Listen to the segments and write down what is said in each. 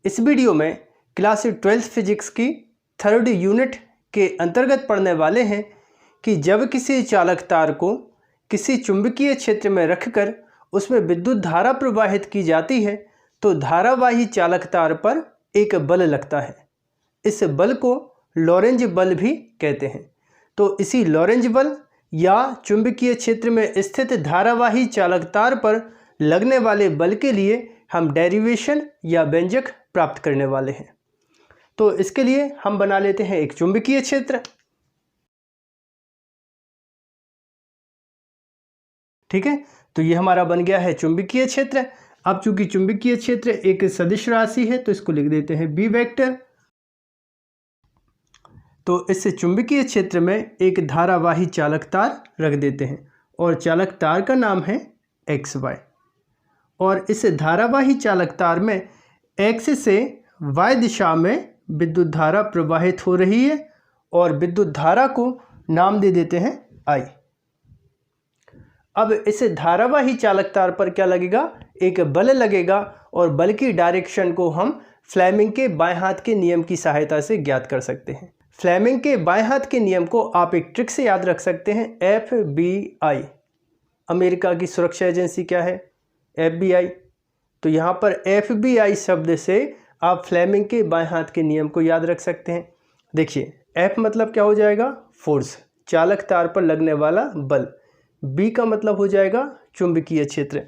इस वीडियो में class 12th physics की 3rd यूनिट के अंतर्गत पढ़ने वाले हैं कि जब किसी चालक तार को किसी चुंबकीय क्षेत्र में रखकर उसमें विद्युत धारा प्रवाहित की जाती है तो धारावाही चालक तार पर एक बल लगता है। इस बल को लॉरेंज बल भी कहते हैं। तो इसी लॉरेंज बल या चुंबकीय क्षेत्र में स्थित धारावाही चालक तार पर लगने वाले बल के लिए हम डेरिवेशन या व्यंजक प्राप्त करने वाले हैं। तो इसके लिए हम बना लेते हैं एक चुंबकीय क्षेत्र। ठीक है, तो ये हमारा बन गया है चुंबकीय क्षेत्र। अब चूंकि चुंबकीय क्षेत्र एक सदिश राशि है तो इसको लिख देते हैं बी वेक्टर। तो इस चुंबकीय क्षेत्र में एक धारावाही चालक तार रख देते हैं और चालक तार का नाम है एक्स वाई। और इस धारावाही चालक तार में एक्स से वाई दिशा में विद्युत धारा प्रवाहित हो रही है और विद्युत धारा को नाम दे देते हैं आई। अब इस धारावाही चालक तार पर क्या लगेगा? एक बल लगेगा और बल की डायरेक्शन को हम फ्लेमिंग के बाएं हाथ के नियम की सहायता से ज्ञात कर सकते हैं। फ्लेमिंग के बाएं हाथ के नियम को आप एक ट्रिक से याद रख सकते हैं, FBI। अमेरिका की सुरक्षा एजेंसी क्या है? FBI। तो यहाँ पर FBI शब्द से आप फ्लेमिंग के बाएं हाथ के नियम को याद रख सकते हैं। देखिए, F मतलब क्या हो जाएगा? फोर्स, चालक तार पर लगने वाला बल। B का मतलब हो जाएगा चुंबकीय क्षेत्र।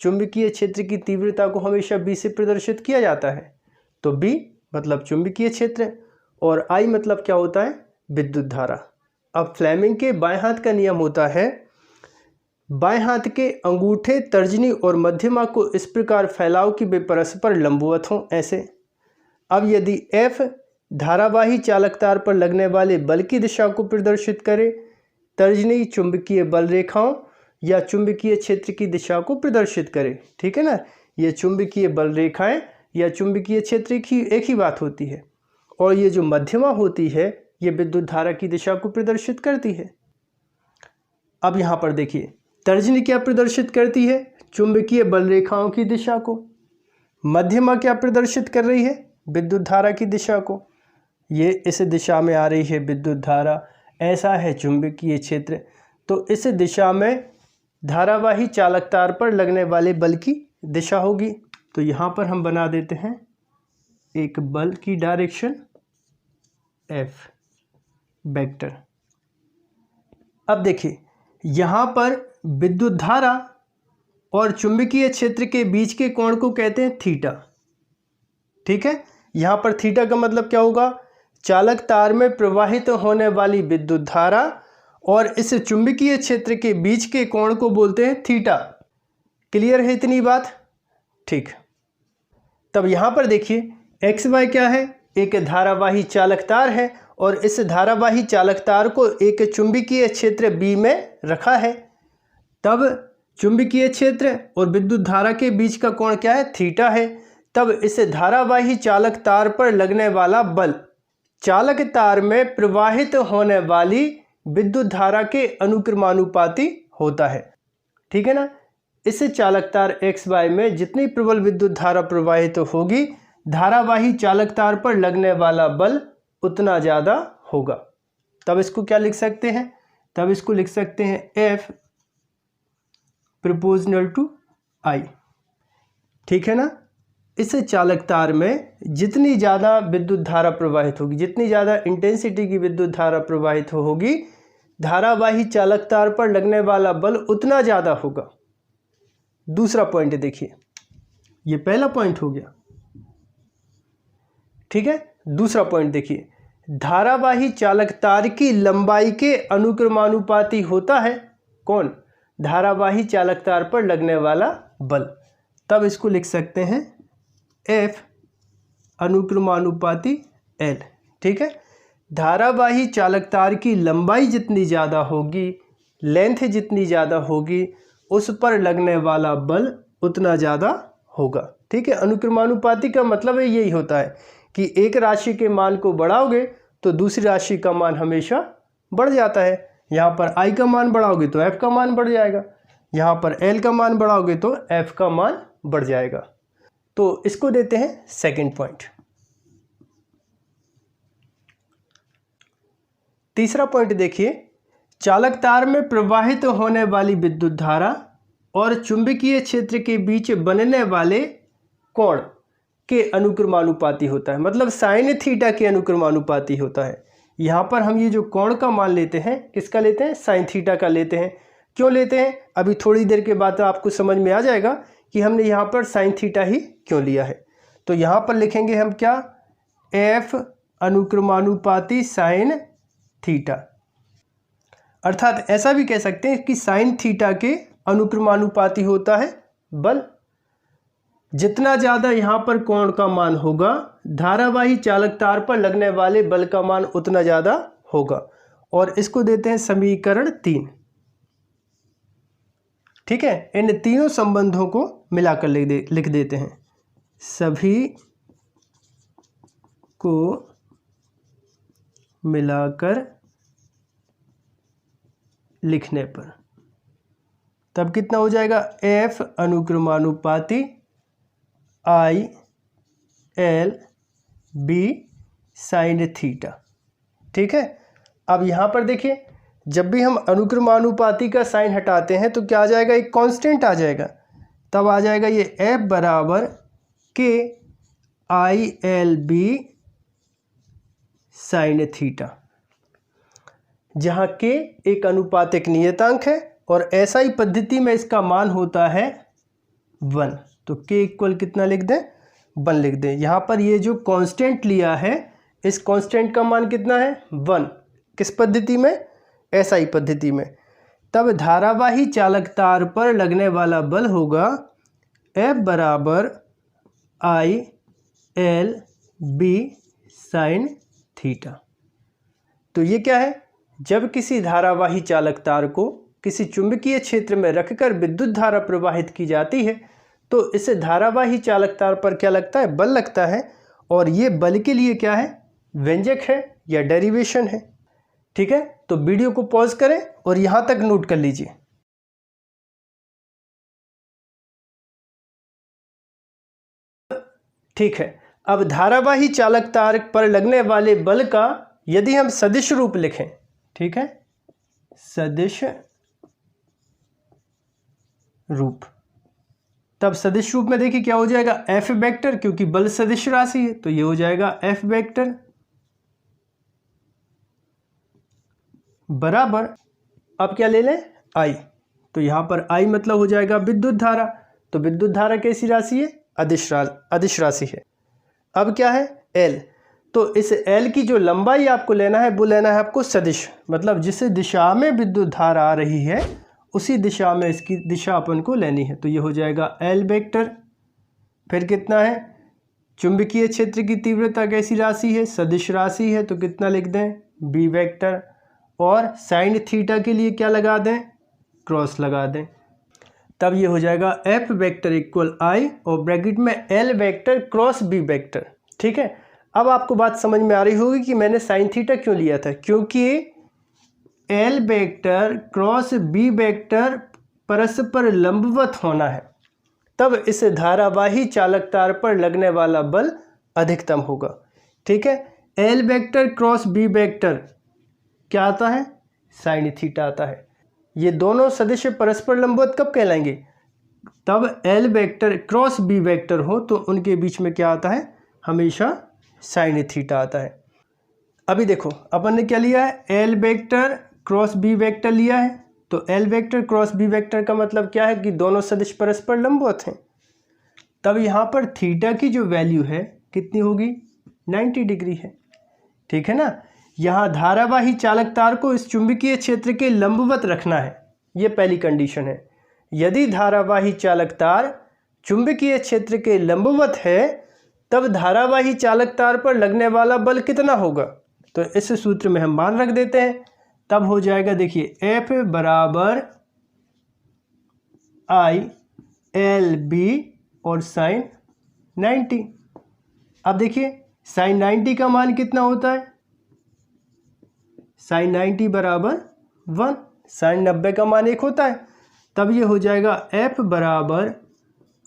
चुंबकीय क्षेत्र की तीव्रता को हमेशा B से प्रदर्शित किया जाता है, तो B मतलब चुंबकीय क्षेत्र। और I मतलब क्या होता है? विद्युत धारा। अब फ्लेमिंग के बाएं हाथ का नियम होता है, बाएं हाथ के अंगूठे, तर्जनी और मध्यमा को इस प्रकार फैलाओ कि वे परस्पर लंबवत हों, ऐसे। अब यदि F धारावाही चालक तार पर लगने वाले बल की दिशा को प्रदर्शित करे, तर्जनी चुंबकीय बल रेखाओं या चुंबकीय क्षेत्र की दिशा को प्रदर्शित करे। ठीक है ना, ये चुंबकीय बल रेखाएं या चुंबकीय क्षेत्र की एक ही बात होती है। और ये जो मध्यमा होती है ये विद्युत धारा की दिशा को प्रदर्शित करती है। अब यहाँ पर देखिए, तर्जनी क्या प्रदर्शित करती है? चुंबकीय बल रेखाओं की दिशा को। मध्यमा क्या प्रदर्शित कर रही है? विद्युत धारा की दिशा को। ये इस दिशा में आ रही है विद्युत धारा, ऐसा है चुंबकीय क्षेत्र। तो इस दिशा में धारावाही चालक तार पर लगने वाले बल की दिशा होगी। तो यहाँ पर हम बना देते हैं एक बल की डायरेक्शन F वेक्टर। अब देखिए, यहाँ पर विद्युत धारा और चुंबकीय क्षेत्र के बीच के कोण को कहते हैं थीटा। ठीक है, यहाँ पर थीटा का मतलब क्या होगा? चालक तार में प्रवाहित होने वाली विद्युत धारा और इस चुंबकीय क्षेत्र के बीच के कोण को बोलते हैं थीटा। क्लियर है इतनी बात? ठीक। तब यहाँ पर देखिए, एक्स वाई क्या है? एक धारावाही चालक तार है और इस धारावाही चालक तार को एक चुंबकीय क्षेत्र B में रखा है। तब चुंबकीय क्षेत्र और विद्युत धारा के बीच का कोण क्या है? थीटा है। तब इस धारावाही चालक तार पर लगने वाला बल चालक तार में प्रवाहित होने वाली विद्युत धारा के अनुक्रमानुपाती होता है। ठीक है ना, इस चालक तार एक्स वाई में जितनी प्रबल विद्युत धारा प्रवाहित होगी, धारावाही चालक तार पर लगने वाला बल उतना ज़्यादा होगा। तब इसको क्या लिख सकते हैं? तब इसको लिख सकते हैं F प्रोपोर्शनल टू I। ठीक है ना, इस चालक तार में जितनी ज़्यादा विद्युत धारा प्रवाहित होगी, जितनी ज़्यादा इंटेंसिटी की विद्युत धारा प्रवाहित होगी, धारावाही चालक तार पर लगने वाला बल उतना ज़्यादा होगा। दूसरा पॉइंट देखिए, ये पहला पॉइंट हो गया। ठीक है, दूसरा पॉइंट देखिए, धारावाही चालक तार की लंबाई के अनुक्रमानुपाती होता है कौन? धारावाही चालक तार पर लगने वाला बल। तब इसको लिख सकते हैं F अनुक्रमानुपाती L। ठीक है, धारावाही चालक तार की लंबाई जितनी ज़्यादा होगी, लेंथ जितनी ज़्यादा होगी, उस पर लगने वाला बल उतना ज़्यादा होगा। ठीक है, अनुक्रमानुपाती का मतलब है यही होता है कि एक राशि के मान को बढ़ाओगे तो दूसरी राशि का मान हमेशा बढ़ जाता है। यहाँ पर I का मान बढ़ाओगे तो F का मान बढ़ जाएगा, यहाँ पर L का मान बढ़ाओगे तो F का मान बढ़ जाएगा। तो इसको देते हैं सेकंड पॉइंट। तीसरा पॉइंट देखिए, चालक तार में प्रवाहित होने वाली विद्युत धारा और चुंबकीय क्षेत्र के बीच बनने वाले कोण के अनुक्रमानुपाती होता है, मतलब साइन थीटा के अनुक्रमानुपाती होता है। यहाँ पर हम ये जो कोण का मान लेते हैं, किसका लेते हैं? साइन थीटा का लेते हैं। क्यों लेते हैं? अभी थोड़ी देर के बाद आपको समझ में आ जाएगा कि हमने यहाँ पर साइन थीटा ही क्यों लिया है। तो यहाँ पर लिखेंगे हम क्या? एफ अनुक्रमानुपाती साइन थीटा। अर्थात ऐसा भी कह सकते हैं कि साइन थीटा के अनुक्रमानुपाती होता है बल। जितना ज़्यादा यहाँ पर कोण का मान होगा, धारावाही चालक तार पर लगने वाले बल का मान उतना ज़्यादा होगा। और इसको देते हैं समीकरण 3। ठीक है, इन तीनों संबंधों को मिलाकर लिख देते हैं। सभी को मिलाकर लिखने पर तब कितना हो जाएगा? एफ अनुक्रमानुपाती I L B sine theta. ठीक है, अब यहाँ पर देखिए, जब भी हम अनुक्रमानुपाती का साइन हटाते हैं तो क्या आ जाएगा? एक कांस्टेंट आ जाएगा। तब आ जाएगा ये एफ बराबर के I L B sine theta, जहाँ के एक अनुपातिक नियतांक है और एसआई पद्धति में इसका मान होता है 1। तो के इक्वल कितना लिख दें? 1 लिख दें। यहाँ पर ये जो कांस्टेंट लिया है, इस कांस्टेंट का मान कितना है? 1। किस पद्धति में? एसआई पद्धति में। तब धारावाही चालक तार पर लगने वाला बल होगा एफ बराबर I L B sine theta. तो ये क्या है? जब किसी धारावाही चालक तार को किसी चुंबकीय क्षेत्र में रखकर विद्युत धारा प्रवाहित की जाती है तो इसे धारावाही चालक तार पर क्या लगता है? बल लगता है। और ये बल के लिए क्या है? व्यंजक है या डेरिवेशन है। ठीक है, तो वीडियो को पॉज करें और यहाँ तक नोट कर लीजिए। ठीक है, अब धारावाही चालक तार पर लगने वाले बल का यदि हम सदिश रूप लिखें, ठीक है, सदिश रूप, तब सदिश रूप में देखिए क्या हो जाएगा? एफ वेक्टर, क्योंकि बल सदिश राशि है तो ये हो जाएगा एफ वेक्टर बराबर, अब क्या ले लें? आई। तो यहाँ पर आई मतलब हो जाएगा विद्युत धारा। तो विद्युत धारा कैसी राशि है? अदिश राशि है। अब क्या है? एल। तो इस एल की जो लंबाई आपको लेना है वो लेना है आपको सदिश, मतलब जिस दिशा में विद्युत धारा आ रही है उसी दिशा में इसकी दिशा अपन को लेनी है। तो ये हो जाएगा एल वेक्टर। फिर कितना है? चुंबकीय क्षेत्र की तीव्रता कैसी राशि है? सदिश राशि है, तो कितना लिख दें? B vector. और साइन थीटा के लिए क्या लगा दें? क्रॉस लगा दें। तब ये हो जाएगा एफ वेक्टर इक्वल आई और ब्रैकेट में L vector cross B vector. ठीक है, अब आपको बात समझ में आ रही होगी कि मैंने साइन थीटा क्यों लिया था, क्योंकि L vector cross B vector परस्पर लंबवत होना है, तब इस धारावाही चालक तार पर लगने वाला बल अधिकतम होगा। ठीक है, L vector cross B vector क्या आता है? साइन थीटा आता है। ये दोनों सदिश परस्पर लंबवत कब कहलाएंगे? तब L vector cross B vector हो तो उनके बीच में क्या आता है? हमेशा साइन थीटा आता है। अभी देखो अपन ने क्या लिया है? L vector cross B vector लिया है। तो L vector cross B vector का मतलब क्या है कि दोनों सदिश परस्पर लंबवत हैं। तब यहाँ पर थीटा की जो वैल्यू है कितनी होगी? 90 डिग्री है। ठीक है ना, यहाँ धारावाही चालक तार को इस चुंबकीय क्षेत्र के लंबवत रखना है, ये पहली कंडीशन है। यदि धारावाही चालक तार चुंबकीय क्षेत्र के लंबवत है तब धारावाही चालक तार पर लगने वाला बल कितना होगा? तो इस सूत्र में हम मान रख देते हैं। तब हो जाएगा, देखिए एफ बराबर आई एल बी और साइन 90। अब देखिए साइन 90 का मान कितना होता है? साइन 90 बराबर 1। साइन 90 का मान 1 होता है। तब ये हो जाएगा एफ बराबर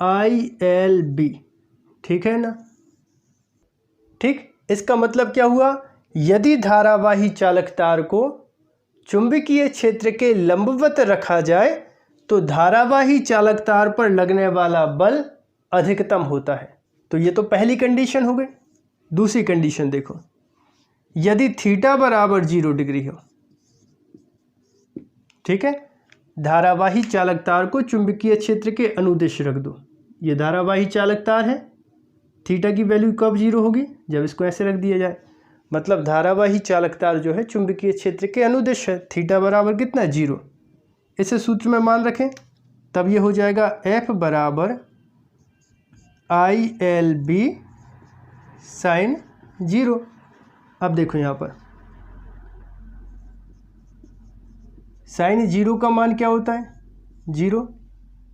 आई एल बी ठीक है ना। ठीक, इसका मतलब क्या हुआ, यदि धारावाही चालक तार को चुंबकीय क्षेत्र के लंबवत रखा जाए तो धारावाही चालक तार पर लगने वाला बल अधिकतम होता है। तो ये तो पहली कंडीशन हो गई। दूसरी कंडीशन देखो, यदि थीटा बराबर 0 डिग्री हो, ठीक है, धारावाही चालक तार को चुंबकीय क्षेत्र के अनुदिश रख दो। ये धारावाही चालक तार है, थीटा की वैल्यू कब 0 होगी, जब इसको ऐसे रख दिया जाए। मतलब धारावाही चालक तार जो है चुंबकीय क्षेत्र के अनुदिश है, थीटा बराबर कितना, 0। इसे सूत्र में मान रखें, तब ये हो जाएगा F बराबर ILB साइन 0। अब देखो यहाँ पर साइन 0 का मान क्या होता है, 0।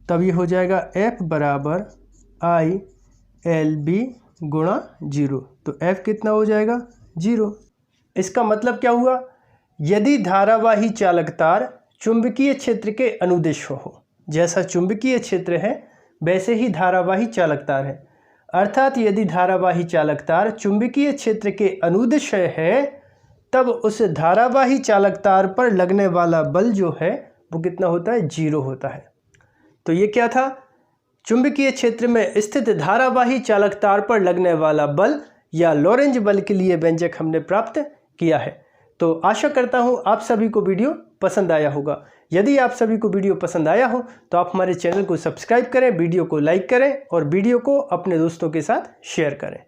तब ये हो जाएगा F बराबर ILB गुणा 0। तो F कितना हो जाएगा, 0। इसका मतलब क्या हुआ, यदि धारावाही चालक तार चुंबकीय क्षेत्र के अनुदिश हो, जैसा चुंबकीय क्षेत्र है वैसे ही धारावाही चालक तार है, अर्थात यदि धारावाही चालक तार चुंबकीय क्षेत्र के अनुदिश है, तब उस धारावाही चालक तार पर लगने वाला बल जो है वो कितना होता है, 0 होता है। तो ये क्या था, चुंबकीय क्षेत्र में स्थित धारावाही चालक तार पर लगने वाला बल या लॉरेंज बल के लिए व्यंजक हमने प्राप्त किया है। तो आशा करता हूँ आप सभी को वीडियो पसंद आया होगा। यदि आप सभी को वीडियो पसंद आया हो तो आप हमारे चैनल को सब्सक्राइब करें, वीडियो को लाइक करें और वीडियो को अपने दोस्तों के साथ शेयर करें।